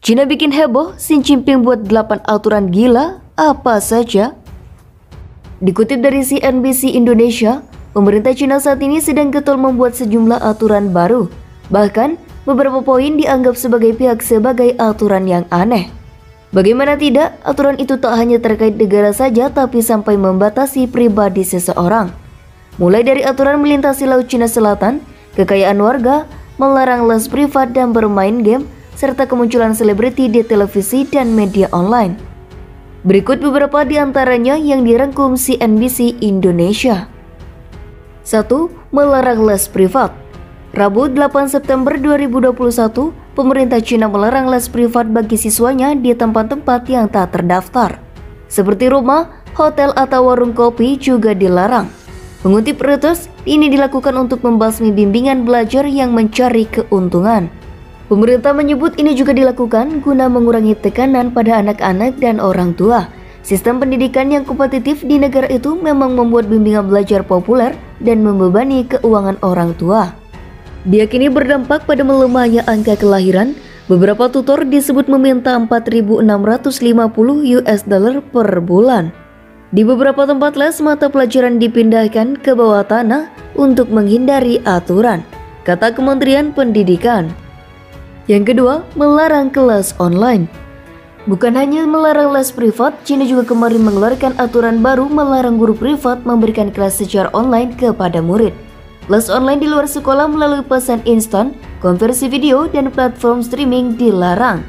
Cina bikin heboh, Xi Jinping buat 8 aturan gila, apa saja? Dikutip dari CNBC Indonesia, pemerintah Cina saat ini sedang getol membuat sejumlah aturan baru. Bahkan, beberapa poin dianggap sebagai pihak sebagai aturan yang aneh. Bagaimana tidak, aturan itu tak hanya terkait negara saja tapi sampai membatasi pribadi seseorang. Mulai dari aturan melintasi Laut Cina Selatan, kekayaan warga, melarang les privat dan bermain game, serta kemunculan selebriti di televisi dan media online. Berikut beberapa di antaranya yang dirangkum CNBC Indonesia. 1. Melarang les privat. Rabu 8 September 2021, pemerintah Cina melarang les privat bagi siswanya di tempat-tempat yang tak terdaftar. Seperti rumah, hotel atau warung kopi juga dilarang. Mengutip Reuters, ini dilakukan untuk membasmi bimbingan belajar yang mencari keuntungan. Pemerintah menyebut ini juga dilakukan guna mengurangi tekanan pada anak-anak dan orang tua. Sistem pendidikan yang kompetitif di negara itu memang membuat bimbingan belajar populer dan membebani keuangan orang tua. Diyakini berdampak pada melemahnya angka kelahiran. Beberapa tutor disebut meminta $4.650 per bulan. Di beberapa tempat les, mata pelajaran dipindahkan ke bawah tanah untuk menghindari aturan, kata Kementerian Pendidikan. Yang kedua, melarang kelas online. Bukan hanya melarang les privat, Cina juga kemarin mengeluarkan aturan baru melarang guru privat memberikan kelas secara online kepada murid. Les online di luar sekolah melalui pesan instan, konversi video, dan platform streaming dilarang.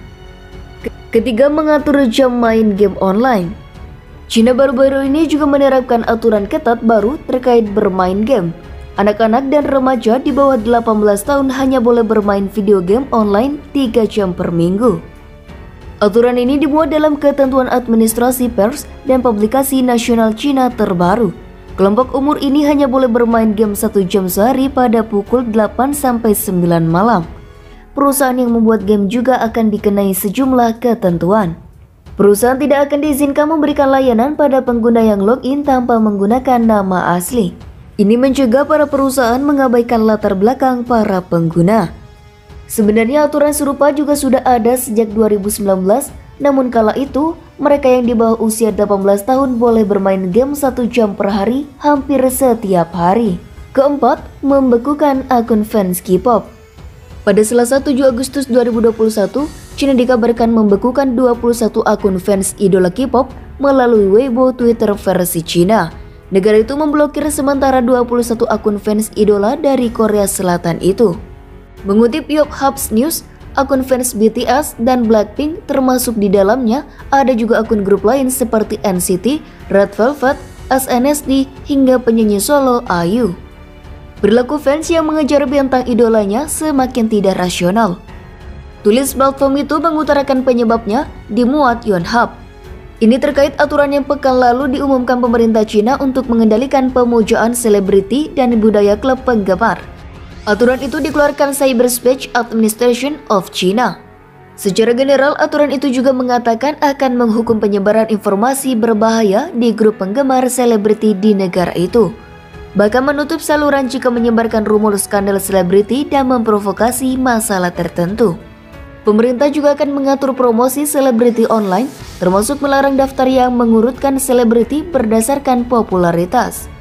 Ketiga, mengatur jam main game online. Cina baru-baru ini juga menerapkan aturan ketat baru terkait bermain game. Anak-anak dan remaja di bawah 18 tahun hanya boleh bermain video game online 3 jam per minggu. Aturan ini dimuat dalam ketentuan administrasi pers dan publikasi nasional Cina terbaru. Kelompok umur ini hanya boleh bermain game 1 jam sehari pada pukul 8-9 malam. Perusahaan yang membuat game juga akan dikenai sejumlah ketentuan. Perusahaan tidak akan diizinkan memberikan layanan pada pengguna yang login tanpa menggunakan nama asli. Ini mencegah para perusahaan mengabaikan latar belakang para pengguna. Sebenarnya aturan serupa juga sudah ada sejak 2019, namun kala itu mereka yang di bawah usia 18 tahun boleh bermain game 1 jam per hari hampir setiap hari. Keempat, membekukan akun fans K-pop. Pada Selasa 7 Agustus 2021, Cina dikabarkan membekukan 21 akun fans idola K-pop melalui Weibo Twitter versi Cina. Negara itu memblokir sementara 21 akun fans idola dari Korea Selatan itu. Mengutip Yonhap News, akun fans BTS dan Blackpink termasuk di dalamnya, ada juga akun grup lain seperti NCT, Red Velvet, SNSD, hingga penyanyi solo IU. Perilaku fans yang mengejar bintang idolanya semakin tidak rasional. Tulis platform itu mengutarakan penyebabnya, dimuat Yonhap. Ini terkait aturan yang pekan lalu diumumkan pemerintah Cina untuk mengendalikan pemujaan selebriti dan budaya klub penggemar. Aturan itu dikeluarkan Cyberspace Administration of China. Secara general, aturan itu juga mengatakan akan menghukum penyebaran informasi berbahaya di grup penggemar selebriti di negara itu. Bahkan menutup saluran jika menyebarkan rumor skandal selebriti dan memprovokasi masalah tertentu. Pemerintah juga akan mengatur promosi selebriti online, termasuk melarang daftar yang mengurutkan selebriti berdasarkan popularitas.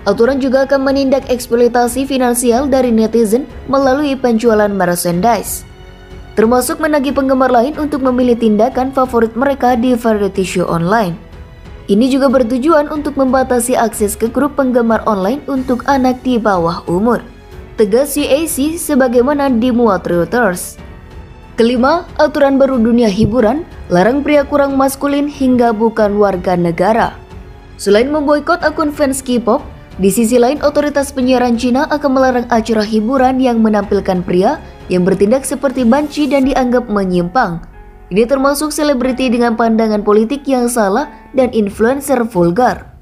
Aturan juga akan menindak eksploitasi finansial dari netizen melalui penjualan merchandise, termasuk menagih penggemar lain untuk memilih tindakan favorit mereka di variety show online. Ini juga bertujuan untuk membatasi akses ke grup penggemar online untuk anak di bawah umur. Tegas CAC sebagaimana dimuat Reuters. Kelima, aturan baru dunia hiburan, larang pria kurang maskulin hingga bukan warga negara. Selain memboikot akun fans K-pop, di sisi lain otoritas penyiaran Cina akan melarang acara hiburan yang menampilkan pria yang bertindak seperti banci dan dianggap menyimpang. Ini termasuk selebriti dengan pandangan politik yang salah dan influencer vulgar.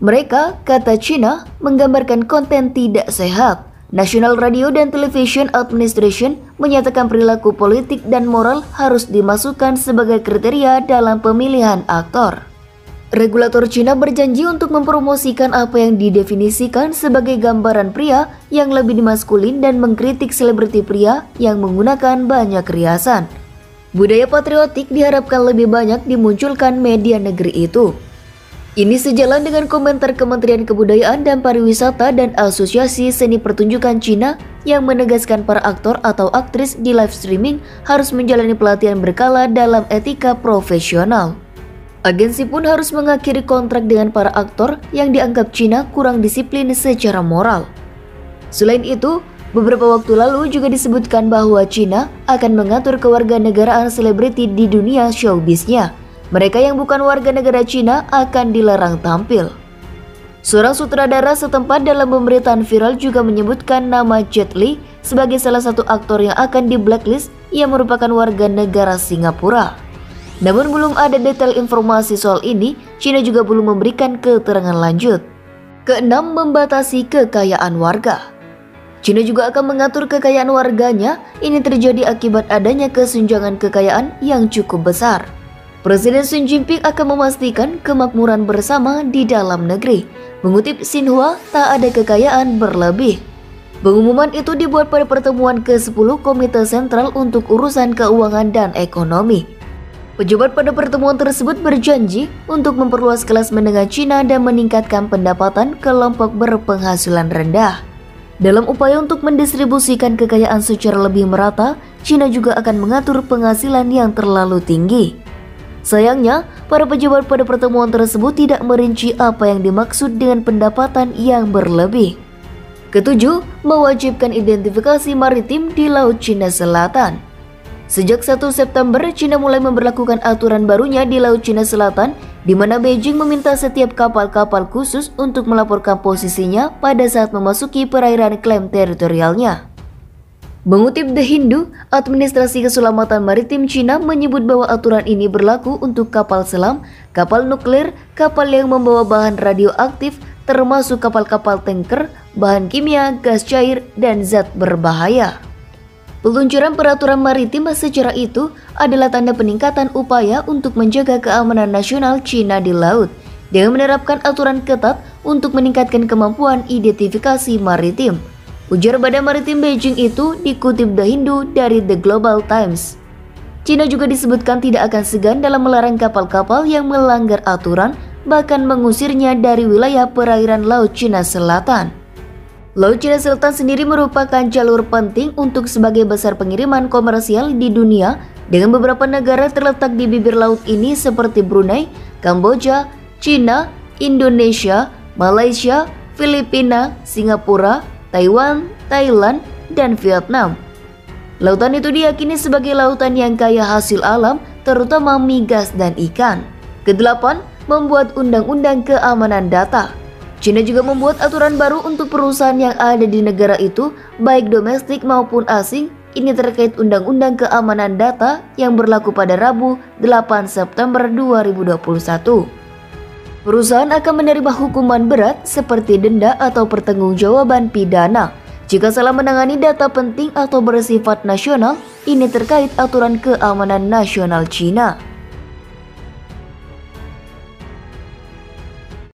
Mereka, kata Cina, menggambarkan konten tidak sehat. National Radio dan Television Administration menyatakan perilaku politik dan moral harus dimasukkan sebagai kriteria dalam pemilihan aktor. Regulator Cina berjanji untuk mempromosikan apa yang didefinisikan sebagai gambaran pria yang lebih maskulin dan mengkritik selebriti pria yang menggunakan banyak riasan. Budaya patriotik diharapkan lebih banyak dimunculkan media negeri itu. Ini sejalan dengan komentar Kementerian Kebudayaan dan Pariwisata dan Asosiasi Seni Pertunjukan Cina yang menegaskan para aktor atau aktris di live streaming harus menjalani pelatihan berkala dalam etika profesional. Agensi pun harus mengakhiri kontrak dengan para aktor yang dianggap Cina kurang disiplin secara moral. Selain itu, beberapa waktu lalu juga disebutkan bahwa Cina akan mengatur kewarganegaraan selebriti di dunia showbiznya. Mereka yang bukan warga negara Cina akan dilarang tampil. Seorang sutradara setempat dalam pemberitaan viral juga menyebutkan nama Jet Li sebagai salah satu aktor yang akan di blacklist yang merupakan warga negara Singapura. Namun belum ada detail informasi soal ini, Cina juga belum memberikan keterangan lanjut. Keenam, membatasi kekayaan warga. Cina juga akan mengatur kekayaan warganya. Ini terjadi akibat adanya kesenjangan kekayaan yang cukup besar. Presiden Xi Jinping akan memastikan kemakmuran bersama di dalam negeri. Mengutip Xinhua, tak ada kekayaan berlebih. Pengumuman itu dibuat pada pertemuan ke-10 Komite Sentral untuk Urusan Keuangan dan Ekonomi. Pejabat pada pertemuan tersebut berjanji untuk memperluas kelas menengah Cina dan meningkatkan pendapatan kelompok berpenghasilan rendah. Dalam upaya untuk mendistribusikan kekayaan secara lebih merata, Cina juga akan mengatur penghasilan yang terlalu tinggi. Sayangnya, para pejabat pada pertemuan tersebut tidak merinci apa yang dimaksud dengan pendapatan yang berlebih. Ketujuh, mewajibkan identifikasi maritim di Laut Cina Selatan. Sejak 1 September, Cina mulai memberlakukan aturan barunya di Laut Cina Selatan, di mana Beijing meminta setiap kapal-kapal khusus untuk melaporkan posisinya pada saat memasuki perairan klaim teritorialnya. Mengutip The Hindu, Administrasi Keselamatan Maritim Cina menyebut bahwa aturan ini berlaku untuk kapal selam, kapal nuklir, kapal yang membawa bahan radioaktif, termasuk kapal-kapal tanker, bahan kimia, gas cair, dan zat berbahaya. Peluncuran peraturan maritim secara itu adalah tanda peningkatan upaya untuk menjaga keamanan nasional Cina di laut, dengan menerapkan aturan ketat untuk meningkatkan kemampuan identifikasi maritim. Ujar Badan Maritim Beijing itu dikutip The Hindu dari The Global Times. Cina juga disebutkan tidak akan segan dalam melarang kapal-kapal yang melanggar aturan, bahkan mengusirnya dari wilayah perairan Laut Cina Selatan. Laut Cina Selatan sendiri merupakan jalur penting untuk sebagai besar pengiriman komersial di dunia, dengan beberapa negara terletak di bibir laut ini seperti Brunei, Kamboja, Cina, Indonesia, Malaysia, Filipina, Singapura, Taiwan, Thailand, dan Vietnam. Lautan itu diyakini sebagai lautan yang kaya hasil alam, terutama migas dan ikan. Kedelapan, membuat undang-undang keamanan data. Cina juga membuat aturan baru untuk perusahaan yang ada di negara itu, baik domestik maupun asing. Ini terkait Undang-Undang Keamanan Data yang berlaku pada Rabu 8 September 2021. Perusahaan akan menerima hukuman berat seperti denda atau pertanggungjawaban pidana jika salah menangani data penting atau bersifat nasional. Ini terkait aturan keamanan nasional Cina.